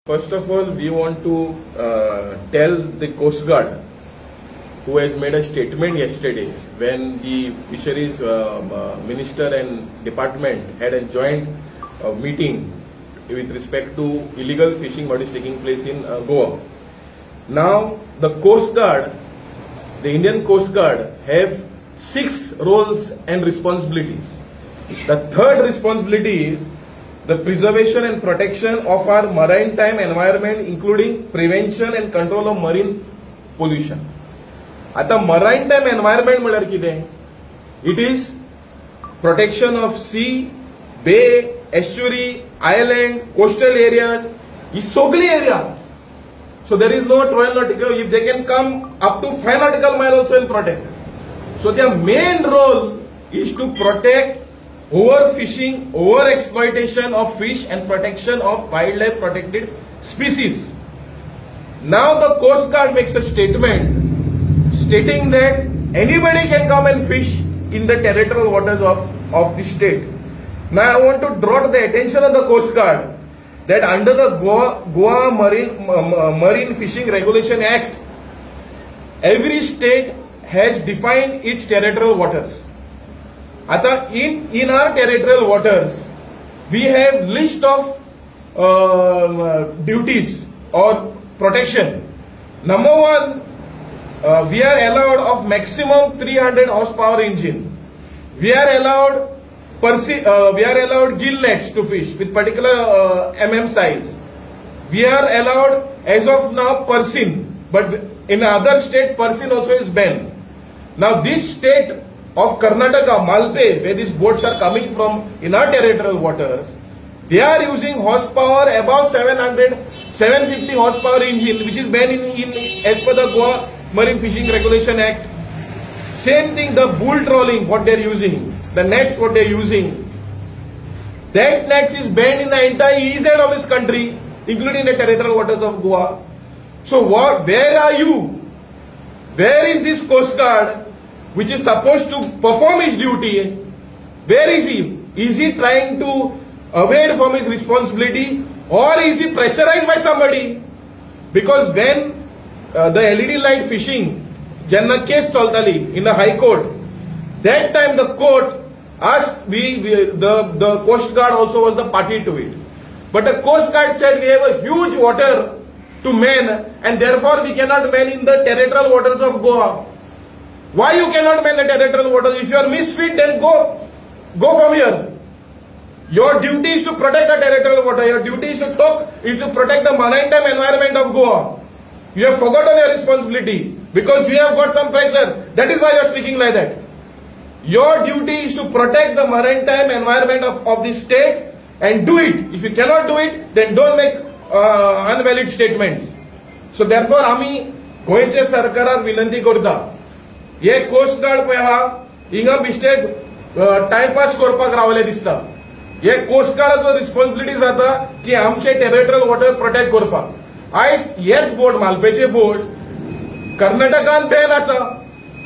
First of all, we want to tell the Coast Guard, who has made a statement yesterday when the Fisheries Minister and Department had a joint meeting with respect to illegal fishing what is taking place in Goa. Now, the Coast Guard, the Indian Coast Guard, have 6 roles and responsibilities. The third responsibility is the preservation and protection of our maritime environment, including prevention and control of marine pollution. आता maritime environment म्हळ्यार कितें? It is protection of sea, bay, estuary, island, coastal areas. ही सगळी area. So there is no 12 nautical. If they can come up to 5 nautical mile also in protect. So their main role is to protect overfishing, overexploitation of fish and protection of wildlife protected species. Now the Coast Guard makes a statement stating that anybody can come and fish in the territorial waters of the state. Now I want to draw the attention of the Coast Guard that under the Goa Marine Fishing Regulation Act, every state has defined its territorial waters. Ata in our territorial waters, we have list of duties or protection. Number 1, we are allowed of maximum 300 horsepower engine. We are allowed gill nets to fish with particular size. We are allowed as of now Persin, but in other state Persin also is banned. Now this state of Karnataka, Malpe, where these boats are coming from in our territorial waters, they are using horsepower above 750 horsepower engine, which is banned in as per the Goa Marine Fishing Regulation Act. Same thing, the bull trawling, what they are using, the nets what they are using, that nets is banned in the entire east side of this country, including the territorial waters of Goa. So where are you? Where is this Coast Guard which is supposed to perform his duty? Where is he? Is he trying to evade from his responsibility, or is he pressurized by somebody? Because when the LED light fishing, Janna case chaltali in the High Court, that time the court asked, the Coast Guard also was the party to it. But the Coast Guard said we have a huge water to man and therefore we cannot man in the territorial waters of Goa. Why you cannot man the territorial waters? If you are misfit, then go from here. Your duty is to protect the territorial water. Your duty is to protect the maritime environment of Goa. You have forgotten your responsibility because you have got some pressure. That is why you are speaking like that. Your duty is to protect the maritime environment of the state and do it. If you cannot do it, then don't make unvalid statements. So therefore, आम्ही गोयचे सरकाराक विनंती करता. ये coast guard पळय हा हिंगा बिस्टेक timepass करपाक रावले दिसता. ये कोस्ट गार्डाचो रिस्पॉन्सिबिलिटी जाता की आमचे टेरिटोरियल वॉटर प्रोटेक्ट करपाक. आयज हेच बोट मालपेचे बोट कर्नाटकान बॅन आसा.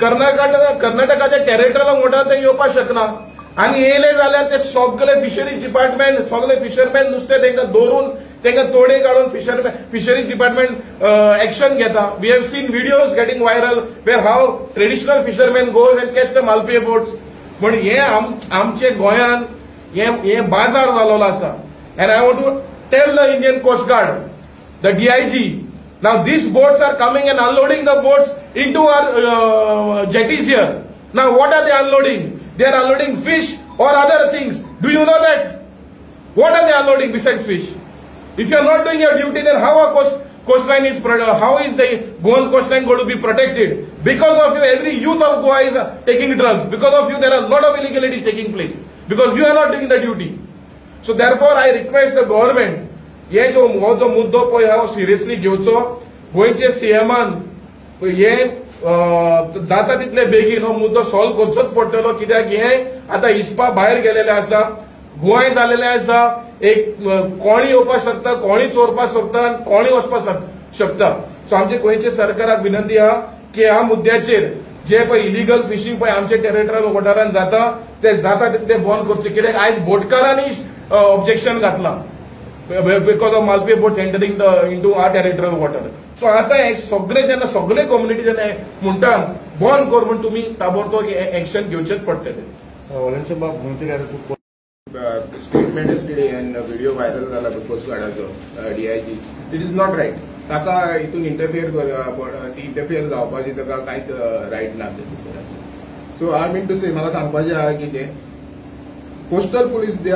कर्नाटकाच्या टेरिटोरियल वॉटर ते येवपाक शकना आणि येयले जाल्यार ते सगळे फिशरीज डिपार्टमेंट सगळे फिशरमॅन नुस्तें तांकां दवरून तांकां तोडे काडून फिशरीज डिपार्टमेंट एक्शन घेता. We have seen videos getting viral where our traditional fisherman goes and catch the Malpe boats. पण हे आमचे गोंयान हे बाजार जाल्लो आसा. And I want to tell the Indian coast guard, the DIG, now these boats are coming and unloading the boats into our jetties here. Now what are they unloading? They are unloading fish or other things. Do you know that? What are they unloading besides fish? If you are not doing your duty, then how a coastline is how is the Goan coastline going to be protected? Because of you, every youth of Goa is taking drugs. Because of you, there are a lot of illegalities taking place. Because you are not doing the duty. So therefore, I request the government, ये जो मुद्दो पळय हांव seriously घेवचो. गोंयचे सीएमान हे जाता तितले बेगीन हो मुद्दो सॉल्व करचोच पडटलो. कित्याक हे आतां हिस्पा भायर गेलेले आसा, गोंय जालेले आसा. एक कोणी येवपाक शकता, कोणी चोरपाक शकता, कोणी वचपाक शकता. सो आमचे गोंयचे सरकाराक विनंती आहा की ह्या मुद्द्याचेर जे पळय इलिगल फिशिंग पळय आमचे टेरिटोरियल वॉटरान जाता ते जाता तितले बंद करचे. कित्याक आयज बोटकारांनी ऑब्जेक्शन घातलां. because of Malpe boats entering into our territorial water. So आता सगळे कम्युनिटी जेन्ना म्हणटा बंद कर म्हणून तुम्ही ताबडतोब एक्शन घेवचेच पडटले. Statement today and video viral जाला कोस्ट गार्डाचो DIG. It is not right. ताका हितून इंटरफियर जावपाची ताका कांयच रायट ना. So I mean to say म्हाका सांगपाचें आहा की ते coastal police they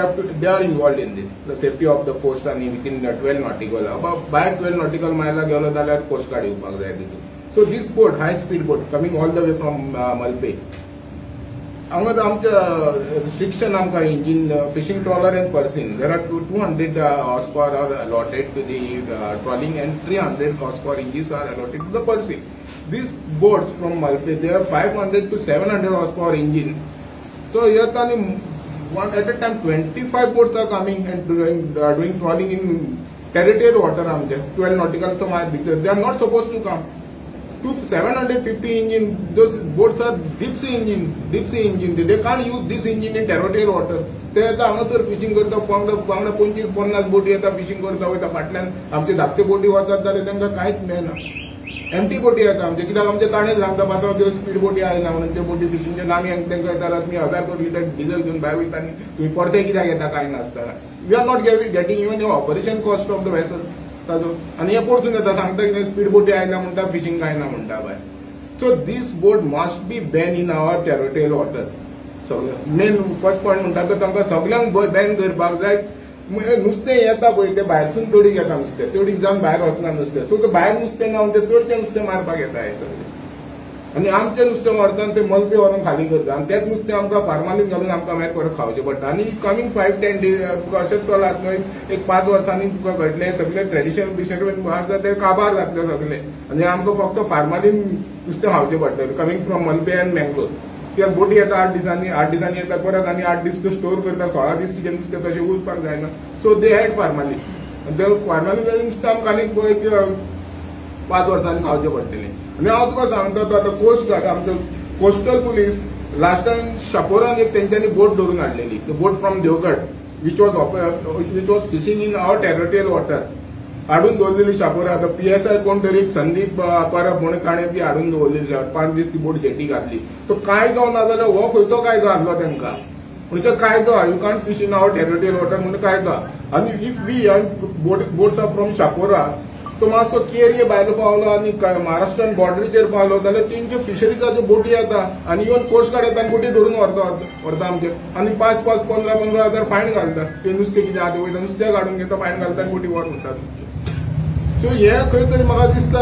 are involved in this, the safety of the coast and within 12 nautical. About by 12 nautical mile गेलो जाल्यार coast guard येवपाक जाय तितून. So this boat, high speed boat coming all the way from Malpe. हांगा आमच्या restriction आमकां engine fishing trawler and Persian. There are 200 horsepower are allotted to the trawling and 300 horsepower engines are allotted to the Persian. These boats from Malpe they have 500 to 700 horsepower engine. So here at a time 25 boats are coming and doing trawling in territorial water. 12 nautical to my because they are not supposed to come. 750 engine, those boats are deep sea engine. They can't use this engine in territorial water. ते आता हांगासर fishing करता वांगडा 25-50 बोटी येता fishing करता वयता. फाटल्यान आमचे धाकटे बोटी वतात जाल्यार तांकां कांयच मेळना. एमटी बोटी येता आमचे कित्याक आमचे ताणेच सांगता 15 दिवस स्पीड बोटी आयना म्हणून ते बोटी फिशिंगचे नामी तांकां येता तुमी 1000 लिटर डिझेल घेवन भायर वयता आनी तुमी परते कित्याक येता कांय नासतना. We are not getting even operation cost of the vessel ताजो. आनी हे परतून येता सांगता कितें स्पीड बोटी आयना म्हणटा फिशिंग कांय ना म्हणटा बाय. So this boat must be ban in our territorial water. सगळें मेन फर्स्ट पॉयंट म्हणटा तो तांकां सगळ्यांक बॅन करपाक जाय. नुस्तें येता पळय ते भायरसून तडीक येता नुस्तें तडीक जावन भायर वचना नुस्तें. सो ते भायर नुस्तें ना ते तडचें नुस्तें मारपाक येता हे सगळें. आनी आमचें नुस्तें व्हरता ते मलपे व्हरून खाली करता आनी तेंच नुस्तें आमकां फार्मालीन घालून आमकां मागीर परत खावचें पडटा. आनी कमींग 5-10 डेज तुका अशेंच चलत न्हय. एक 5 वर्सांनी तुका घडलें सगळें ट्रेडिशनल बिशनरी आसा ते काबार जातले सगळें. आनी आमकां फक्त फार्मालीन नुस्तें खावचें पडटलें कमींग फ्रॉम मलपे एंड मँगलोर. कित्याक बोटी येता 8 दिसांनी येता परत आनी 8 दीस तो स्टोर करता. 16 दीस तुजें नुस्तें तशें उरपाक जायना. So they had formalin. ते फार्मालीन नुस्तें आमकां आनीक 5 वर्सांनी खावचें पडटलें. आनी हांव तुका सांगता आतां कोस्ट गार्ड आमचो कोस्टल पुलीस लास्ट टायम शापोरान एक तेंच्यांनी बोट धरून हाडलेली. Boat from Devgad which was fishing in our territorial water. हाडून दवरलेली शापोरा. आतां PSI कोण तरी एक संदीप परब म्हणून ताणें ती हाडून दवरलेली. 5 दीस ती बोट जेटी घातली. तो कायदो ना जाल्यार हो खंयचो कायदो आहलो तांकां. म्हणजे कायदो you can't fish in our territorial water म्हणून कायदो. आनी if we boats are from Shapora तो मातसो केरये भायर पावलो आनी महाराष्ट्रान बॉर्डरीचेर पावलो जाल्यार तेंच्यो फिशरीजाच्यो बोटी येता आनी इवन कोस्ट गार्ड येता आनी बोटी धरून व्हरता आमचे. आनी 5-5, 15-15 हजार फायन घालता. ते नुस्तें कितें आहा ते वयता नुस्तें काडून घेता फायन घालता आनी बोटी व्हरून वतात. सो हे खंय तरी म्हाका दिसता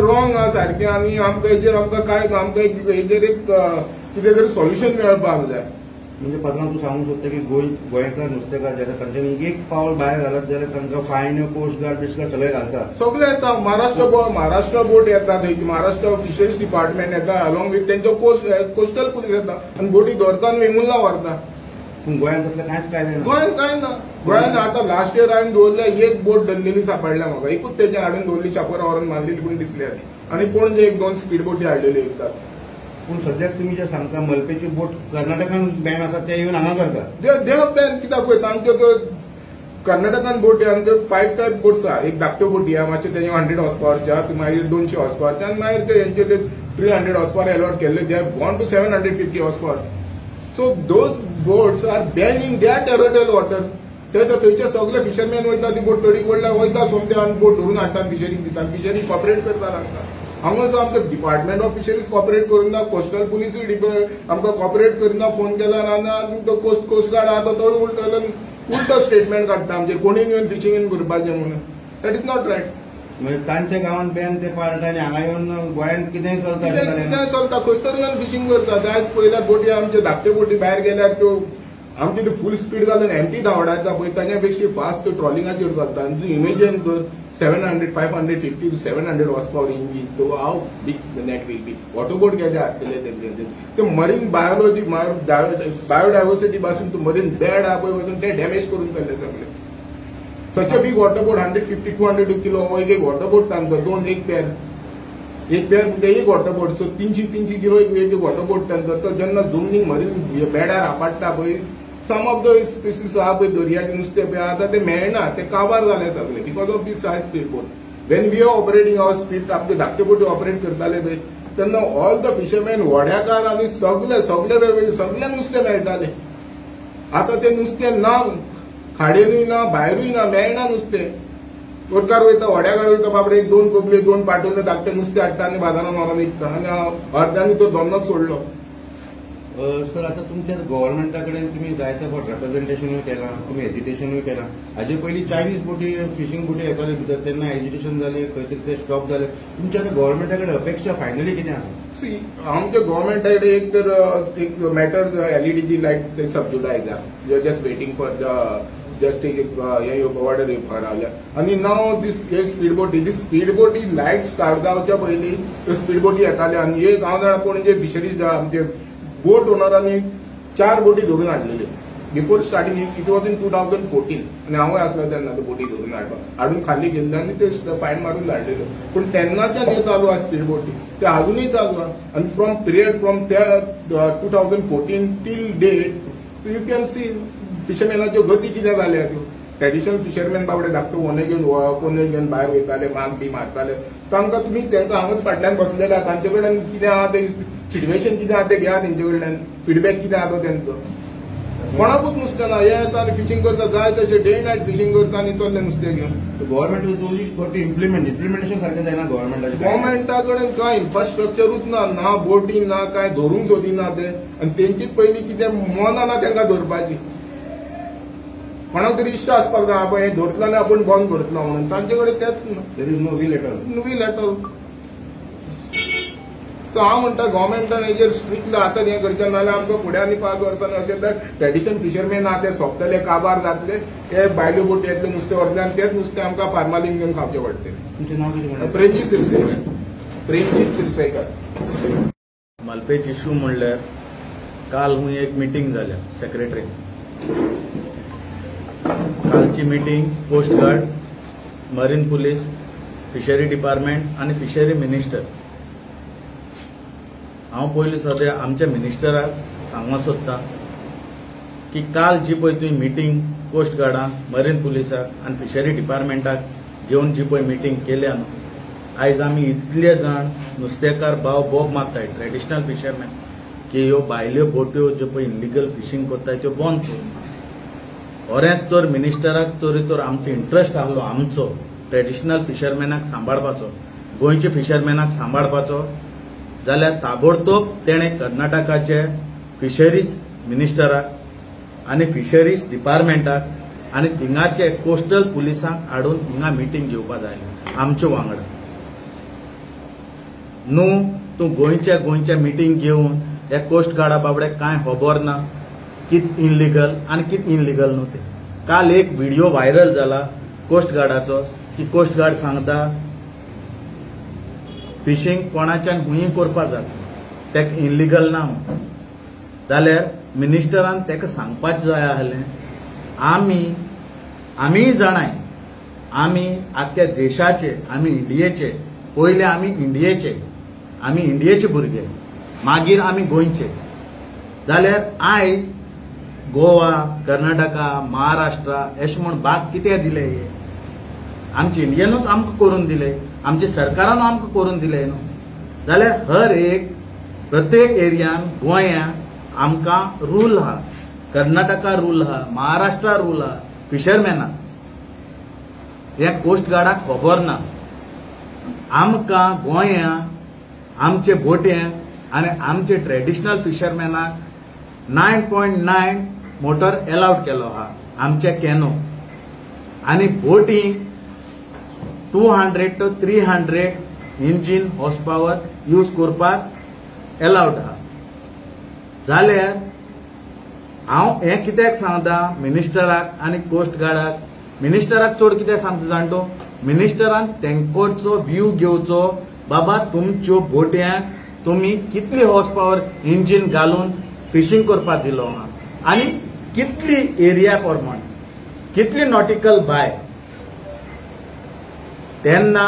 रॉंग आहा सारकें. आनी आमकां हेजेर आमकां हेजेर एक कितें तरी सोल्युशन मेळपाक जाय. म्हणजे पात्रांव तूं सांगूंक सोदता की गोंयकार नुस्तेकार जे आसा तांच्यांनी एक पावल भायर घालत जाल्यार तांकां फायन कोस्ट गार्ड बिस्गार्ड सगळे घालता. सगळे येता. महाराष्ट्र बोट येता थंय. महाराष्ट्र फिशरीज डिपार्टमेंट येता अलॉंग विथ तेंचो कोस्टल पुलीस येता आनी बोटी धरता आनी वेंगुर्ला व्हरता. पूण गोंयांत तसलें कांयच कायदे ना. गोंयांत कांय ना. गोंयांत आतां लास्ट इयर हांवें दवरल्या एक बोट धरलेली सापडल्या म्हाका. एकूच तेजें हाडून दवरली शापोरा व्हरून बांदलेली पूण दिसली आनी. आनी पणजे 1-2 स्पीड बोटी हाडलेल्यो एकदां. पूण सद्याक तुमी जे सांगता मलपेची बोट कर्नाटकान बॅन आसा ते येवन हांगा करता. देव बॅन कित्याक पळय तांच्यो कर्नाटकान बोटी आमच्यो 5 टायप बोट्स आहा. एक धाकट्यो बोटी आहा मातशे तेजे 100 हॉर्सपावरच्या मागीर 200 हॉर्सपावरच्या आनी मागीर ते हेंचे ते 300 हॉर्सपावर अलॉट केल्ले. They have gone to 750 horsepower. So those boats are ban in their territorial water. थंयचे सगळे फिशरमॅन वयता ती बोट तडीक पडल्यार वयता सोमते आनी बोट धरून हाडटा फिशरीक दिता. फिशरी कॉपरेट करता तांकां. हांगासर आमचे डिपार्टमेंट ऑफ फिशरीज कॉपरेट करिना. कोस्टल पुलिसूय आमकां कॉपरेट करिना. फोन केला आनी तो कोस्ट गार्ड आहा तो उलटो स्टेटमेंट काडटा आमचेर कोणीय येवन फिशिंग करपाचें म्हणून. That is not right. म्हणजे तांच्या गांवांत बॅन ते पाळटा आनी हांगा येवन गोंयांत कितेंय चलता. कितेंय चलता. खंय तरी येवन फिशिंग करता. आयज पयल्यार बोटी आमचे धाकटे बोटी भायर गेल्यार त्यो आमचे ते फूल स्पीड घालून एमटी धांवडायता पळय ताच्या पेक्षा फास्ट ट्रॉलिंगाचेर करता. आनी तूं इमेजीन कर 550 to 700 horsepower engine. So how big the net will be? Water boat केजे आसतले तेंचे. ते मरीन बायोलॉजी बायोडायव्हर्सिटी पासून तो मरीन बॅड आहा पळय वचून ते डॅमेज करून केले सगळे. Such a big water boat 150-200 kilo एक वॉटर बोट तांचो. एक पेअर म्हणजे एक वॉटर बोट. सो 300 किलो एक वॉटर बोट तांचो. तो जेन्ना जमनीक मरीन बॅडार आपडटा पळय सम ऑफ द स्पीसीस आहा पळय दर्याचे नुस्तें पळय आतां ते मेळना, ते काबार जाले सगळे because of this high speed boat. When we are operating our speed आपले धाकटे बोटी ऑपरेट करताले पळय तेन्ना ऑल द फिशरमॅन व्हड्याकार आनी सगळे सगळ्यांक नुस्तें मेळटाले. आतां ते नुस्तें ना, खाडेनूय ना, भायरूय ना, मेळना नुस्तें. तोडकार वयता, व्हड्याकार वयता, बाबडे 2 कोबले 2 पाटोले धाकटे नुस्तें हाडटा आनी बाजारांत व्हरोन विकता आनी अर्ध्यांनी तो धंदोच सोडलो. सर आता तुमच्या गव्हर्नमेंटा कडेन तुम्ही जायते फावट रिप्रेझेंटेशनूय केलां, तुम्ही एज्युटेशनूय केलां. हाजे पयलीं चायनीज बोटी फिशींग बोटी येताले भितर तेन्ना एज्युटेशन जालें, खंय तरी ते स्टॉप जाले. तुमच्या गव्हर्नमेंटा कडेन अपेक्षा फायनली कितें आसा? सी आमच्या गव्हर्नमेंटा कडेन एक तर एक मॅटर एलईडीची लायट सबसिडायज आहा, just waiting for the just एक ऑर्डर येवपाक रावल्या. आनी नाव दीस स्पीड बोटी लायट स्टार्ट जावच्या पयलीं त्यो स्पीड बोटी येताल्यो आनी एक हांव जाणा पणजे फिशरीज आमचे बोट ओनरांनी 4 बोटी धरून हाडलेल्यो before starting. It was in 2014 आनी हांवूय आसलो तेन्ना त्यो बोटी धरून हाडून खाली गेल्ले आनी ते फायन मारून धाडलेल्यो. पूण तेन्नाच्यान हे चालू आहा स्पीड बोटी, ते अजूनय चालू आहा. आनी फ्रॉम त्या 2014 till date you can see फिशरमॅनाच्यो गती कितें जाल्या त्यो. ट्रेडिशनल फिशरमॅन बाबडे धाकटो पोने घेवन भायर वयताले, माग बी मारताले. तांकां तुमी तांकां हांगाच फाटल्यान बसलेले आहा, तांचे कडेन कितें आहा ते सिच्युएशन कितें आहा ते घेया तेंचे कडल्यान, फीडबॅक कितें आहा तो तेंचो. कोणाकूच नुस्तें ना, हे येता आनी फिशींग करता, जाय तशें डे नायट फिशींग करता आनी चल्ले नुस्तें घेवन. गव्हर्नमेंट इम्प्लिमेंटेशन सारकें जायना गव्हर्नमेंटा कडेन कांय इन्फ्रास्ट्रक्चरूच ना बोटी ना, कांय धरूंक सोदिना ते. आनी तेंचीच पयलीं कितें मना ना तांकां धरपाची. कोणाक तरी इश्ट आसपाक जाय, आपण हे धरतलो आनी आपूण बंद करतलो म्हणून. तांचे कडेन तेंच ना. There is no will at all. So हांव म्हणटा गव्हर्नमेंटान हेजेर स्ट्रिक्टली आतां हें करचें, नाल्यार आमकां फुडें आनी 5 वर्सांनी अशें तर ट्रेडिशनल फिशरमॅन आहा ते सोंपतले, काबार जातले, हे भायल्यो बोटी येतले नुस्तें व्हरतले आनी तेच नुस्तें आमकां फार्मालीन घेवन खावचें पडटलें. तुमचें नांव कितें? प्रेमजीत सिरसयकर. मालपेच इश्यू म्हणल्यार काल हूंय एक मिटींग जाल्या सेक्रेटरी. कालची meeting coast guard, marine police, fishery department आनी फिशरी मिनिस्टर. हांव पयलीं सद्या आमच्या मिनिस्टराक सांगूंक सोदतां की काल जी पळय तुवें मिटींग कोस्ट गार्डाक, मरीन पुलिसाक आनी फिशरी डिपार्टमेंटाक घेवन जी पळय मिटींग केल्या न्हू, आयज आमी इतले जाण नुस्तेकार भाव बोब मागताय ट्रेडिशनल फिशरमॅन की ह्यो भायल्यो बोट्यो ज्यो पळय इलिगल फिशींग करताय त्यो बंद कर. खरेंच तर मिनिस्टराक तर आमचो इंट्रस्ट आहलो आमचो ट्रेडिशनल फिशरमॅनाक सांबाळपाचो, गोंयच्या फिशरमॅनाक सांबाळपाचो, जाल्यार ताबडतोब तेणें कर्नाटकाचे फिशरीज मिनिस्टराक आनी फिशरीज डिपार्टमेंटाक आनी थिंगाचे कोस्टल पुलिसांक हाडून हिंगा मिटींग घेवपा जाय आमच्या वांगडा. न्हू तूं गोंयच्या मिटींग घेवन हे कोस्ट गार्डा बाबडे कांय खबर ना कित इनलिगल आनी कित इनलिगल न्हू ते. काल एक व्हिडिओ व्हायरल जाला कोस्ट गार्डाचो की कोस्ट गार्ड सांगता फिशींग कोणाच्यान हुंय करपा जाता, तेका इनलिगल ना. जाल्यार मिनिस्टरान तेका सांगपाचें जाय आहलें आमी जाणाय आमी आख्या देशाचे, आमी इंडियेचे, पयले आमी इंडियेचे भुरगे, मागीर आमी गोंयचे. जाल्यार आयज गोवा, कर्नाटका, महाराष्ट्रा अशें म्हूण भाग कित्याक दिले? आमचे इंडियनूच आमकां करून दिले, आमच्या सरकारान आमकां करून दिले न्हू. जाल्यार हर एक प्रत्येक एरियान गोंयां आमकां रूल आहा, कर्नाटका रूल आहा, महाराष्ट्रा रूल आहा फिशरमॅनाक. हे कोस्ट गार्डाक खबर ना. आमकां गोंयां आमचे बोट्यांक आनी आमचे ट्रेडिशनल फिशरमॅनाक 9.9 मोटर अलाउड केलो आहा आमचे कॅनो, आनी बोटींक 200 to 300 engine horse power use करपाक अलाउड आहा. जाल्यार हांव हें कित्याक सांगता मिनिस्टराक आनी कोस्ट गार्डाक? मिनिस्टराक चड कित्याक सांगता जाणटो, मिनिस्टरान तेंकोचो व्यू घेवचो, बाबा तुमच्यो बोट्यांक तुमी कितली हॉर्स पॉवर इंजीन घालून फिशींग करपाक दिलो आहा आनी कितली एरिया प्रमाण कितली नॉटिकल बाय. तेन्ना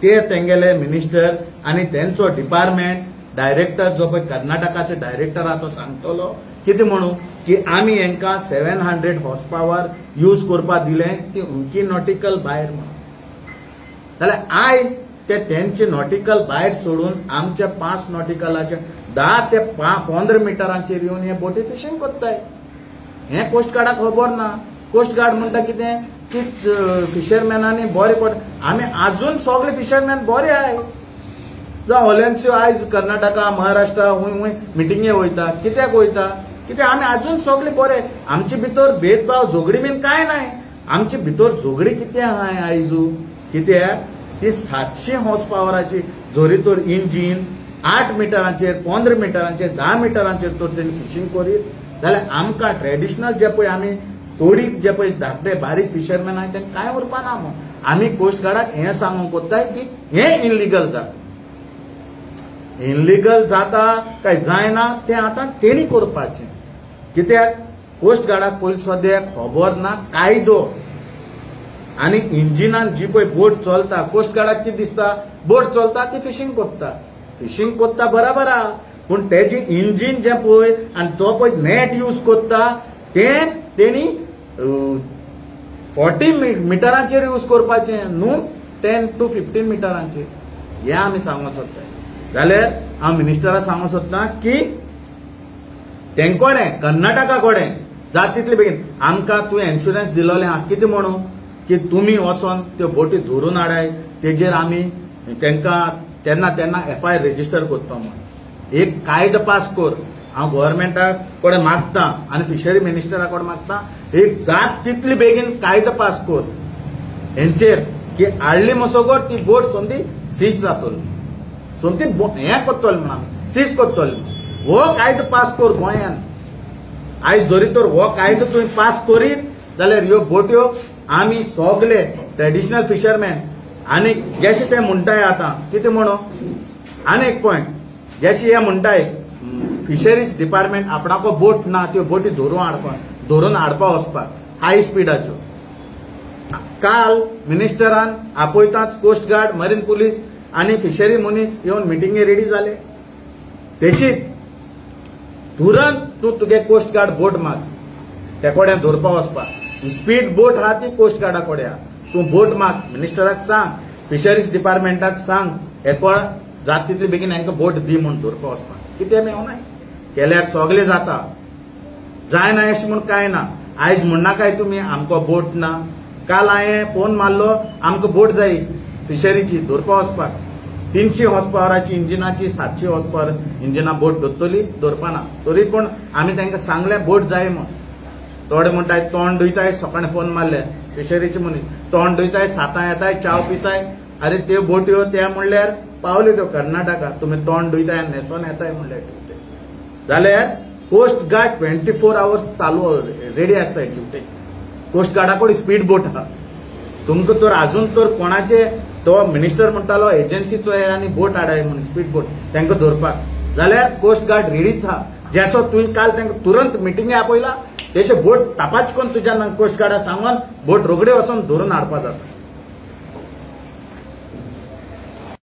ते तेंगेले मिनिस्टर आनी तेंचो डिपार्टमेंट डायरेक्टर जो पळय कर्नाटकाचे डायरेक्टर आहा तो सांगतलो कितें म्हणू की आमी हांकां 700 हॉर्स पॉवर यूज करपा दिलें ती उंची नॉटिकल भायर म्हणून जाल्यार आयज ते तेंचे नॉटिकल भायर सोडून आमच्या 5 नॉटिकलाचे 10 ते 15 मिटरांचेर येवन हे बोटी फिशींग कोत्ताय हे कोस्ट गार्डाक खबर ना कोस्ट गार्ड म्हणटा कितें की फिशरमॅनांनी बरे पड आमी आजून सगळे फिशरमॅन बरे आहाय जावं होल्यांच्यो आयज कर्नाटका महाराष्ट्रा हुंय मिटिंगे वयता कित्याक वयता कित्याक आमी आजून सगळे बरे आमचे भितर भेदभाव झगडी बीन कांय नाय आमचे भितर झगडी कितें आहाय आयजू कित्याक ती 700 हॉर्स पॉवराची जोरी तर इंजीन 8 मिटरांचेर 15 मिटरांचेर 10 मिटरांचेर तर तेणी फिशींग करीत जाल्यार आमकां ट्रेडिशनल जे पळय आमी तोडीक जे पळय धाकटे बारीक फिशरमॅन आहाय तेंकां कांय उरपाना मग आमी कोस्ट गार्डाक हें सांगूंक कोत्ताय की हें इनलिगल जाता इनलिगल जाता काय जायना तें आतां तेणी करपाचें कित्याक कोस्ट गार्डाक पयलीं सद्याक खबर ना कायदो आनी इंजिनान जी पळय बोट चलता कोस्ट गार्डाक कितें दिसता बोट चलता ती फिशींग कोत्ता बराबर आहा पूण तेजें इंजीन जें पळय आनी तो पळय नेट यूज कोत्ता तें तेणी 40 मिटरांचेर यूज करपाचें न्हू 10 to 15 मिटरांचेर हें आमी सांगूंक सोदताय जाल्यार हांव मिनिस्टराक सांगूंक सोदतां की तेंकोडे कर्नाटका कोडे जाता तितले बेगीन आमकां तुवें इन्शुरन्स दिलोलें आहा कितें म्हणू की तुमी वचोन त्यो बोटी धरून हाडाय तेजेर आमी तेंकां तेन्ना FIR रेजिस्टर करता म्हण एक कायदो पास कर हांव गव्हर्मेंटा कडेन मागता आनी फिशरी मिनिस्टरा कडेन मागता एक जात तितली बेगीन कायदो पास कर हेंचेर की हाडली मसोगोर ती बोट सोमती सीज जातली सोमती हें कोत्तली म्हण आमी सीज कोत्तली हो कायदो पास कर गोंयान आयज जरी तर हो कायदो तुवें पास करीत जाल्यार ह्यो बोट्यो आमी सगळे ट्रेडिशनल फिशरमॅन आनी जशें ते म्हणटाय आतां कितें म्हणू आनी एक पॉयंट जशें हे म्हणटाय फिशरीज डिपार्टमेंट आपणाको बोट ना त्यो बोटी धरून हाडपा वचपाक हाय स्पिडाच्यो काल मिनिस्टरान आपयताच कोस्ट गार्ड मरीन पुलीस आनी फिशरी मनीस येवन मिटिंगे रेडी जाले तशीच तुरंत तूं तुगे कोस्ट गार्ड बोट माग त्या कोड्यान धरपा वचपाक स्पीड बोट आहा ती कोस्ट गार्डा कोडे आहा तूं बोट माग मिनिस्टराक सांग फिशरीज डिपार्टमेंटाक सांग एकोळ जाता तितले बेगीन हांकां बोट दी म्हूण धरपा वचपाक कितें मेवनाय केल्यार सगळे जाता जायना अशें म्हूण कांय ना आयज म्हणनाकाय तुमी आमकां बोट ना काल हांवें फोन मारलो आमकां बोट जायी फिशरीची धरपा वचपाक 300 हॉर्स पॉवराची इंजिनाची 700 हॉर्स पॉवर इंजिना बोट धरतली धरपाना तरी पूण आमी तांकां सांगलें बोट जाय म्हूण थोडे म्हणटाय तोंड धुयताय सकाळीं फोन मारले फिशरीचे मनीस तोंड धुयताय 7 येताय चाव पिताय अरे त्यो बोट्यो त्या म्हणल्यार पावल्यो त्यो कर्नाटका तुमी तोंड धुयताय आनी न्हेसोन येताय म्हणल्यार जाल्यार कोस्ट गार्ड 24 आवर्स चालू रेडी आसताय ड्युटी कोस्ट गार्डा कडेन स्पीड बोट आहा तुमकां तर आजून तर कोणाचे तो मिनिस्टर म्हणटालो एजन्सीचो हे आनी बोट हाडाय म्हणून स्पीड बोट तांकां धरपाक जाल्यार कोस्ट गार्ड रेडीच आहा जसो तुवें काल तांकां तुरंत मिटिंगे आपयला तशें बोट तापाच कोन्न तुज्या कोस्ट गार्डा सांगून बोट रोखडे वचोन धरून हाडपा जाता